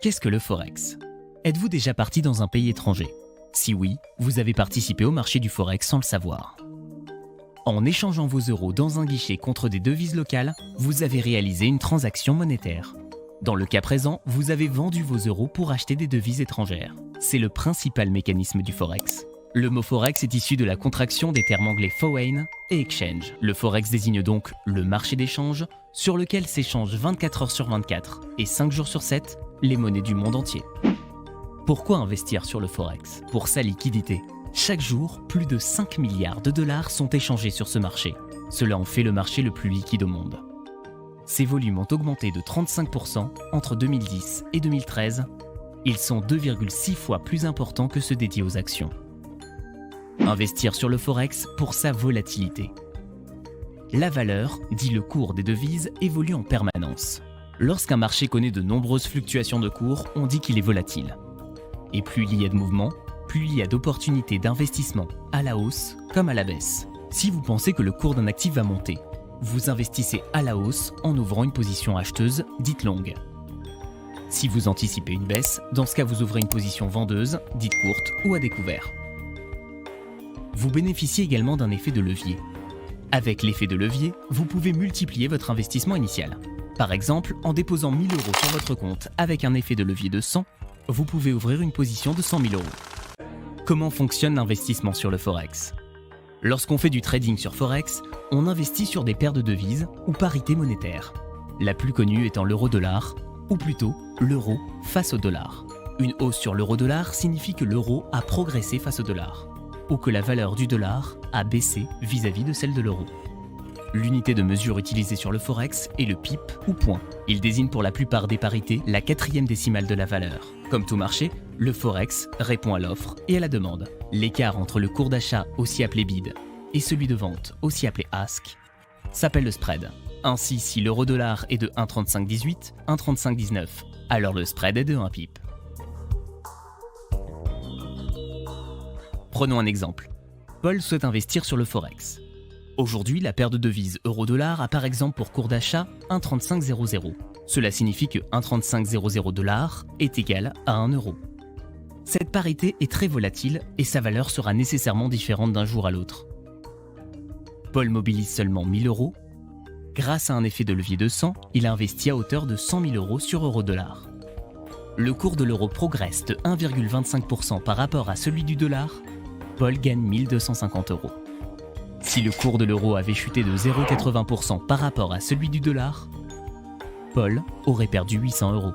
Qu'est-ce que le Forex? Êtes-vous déjà parti dans un pays étranger? Si oui, vous avez participé au marché du Forex sans le savoir. En échangeant vos euros dans un guichet contre des devises locales, vous avez réalisé une transaction monétaire. Dans le cas présent, vous avez vendu vos euros pour acheter des devises étrangères. C'est le principal mécanisme du Forex. Le mot Forex est issu de la contraction des termes anglais foreign et exchange. Le Forex désigne donc le marché d'échange sur lequel s'échangent 24 heures sur 24 et 5 jours sur 7 les monnaies du monde entier. Pourquoi investir sur le Forex? Pour sa liquidité. Chaque jour, plus de 5 milliards de dollars sont échangés sur ce marché. Cela en fait le marché le plus liquide au monde. Ces volumes ont augmenté de 35% entre 2010 et 2013. Ils sont 2,6 fois plus importants que ceux dédiés aux actions. Investir sur le Forex pour sa volatilité. La valeur, dit le cours des devises, évolue en permanence. Lorsqu'un marché connaît de nombreuses fluctuations de cours, on dit qu'il est volatile. Et plus il y a de mouvements, plus il y a d'opportunités d'investissement à la hausse comme à la baisse. Si vous pensez que le cours d'un actif va monter, vous investissez à la hausse en ouvrant une position acheteuse dite longue. Si vous anticipez une baisse, dans ce cas vous ouvrez une position vendeuse dite courte ou à découvert. Vous bénéficiez également d'un effet de levier. Avec l'effet de levier, vous pouvez multiplier votre investissement initial. Par exemple, en déposant 1000 euros sur votre compte avec un effet de levier de 100, vous pouvez ouvrir une position de 100 000 euros. Comment fonctionne l'investissement sur le Forex? Lorsqu'on fait du trading sur Forex, on investit sur des paires de devises ou parités monétaires. La plus connue étant l'euro-dollar, ou plutôt l'euro face au dollar. Une hausse sur l'euro-dollar signifie que l'euro a progressé face au dollar, ou que la valeur du dollar a baissé vis-à-vis de celle de l'euro. L'unité de mesure utilisée sur le Forex est le pip ou point. Il désigne pour la plupart des parités la 4e décimale de la valeur. Comme tout marché, le Forex répond à l'offre et à la demande. L'écart entre le cours d'achat, aussi appelé bid, et celui de vente, aussi appelé ask, s'appelle le spread. Ainsi, si l'euro-dollar est de 1,3518, 1,3519, alors le spread est de 1 pip. Prenons un exemple. Paul souhaite investir sur le Forex. Aujourd'hui, la paire de devises euro-dollar a par exemple pour cours d'achat 1,3500. Cela signifie que 1,3500 dollars est égal à 1 euro. Cette parité est très volatile et sa valeur sera nécessairement différente d'un jour à l'autre. Paul mobilise seulement 1000 euros. Grâce à un effet de levier de 100, il investit à hauteur de 100 000 euros sur euro-dollar. Le cours de l'euro progresse de 1,25% par rapport à celui du dollar. Paul gagne 1250 euros. Si le cours de l'euro avait chuté de 0,80% par rapport à celui du dollar, Paul aurait perdu 800 euros.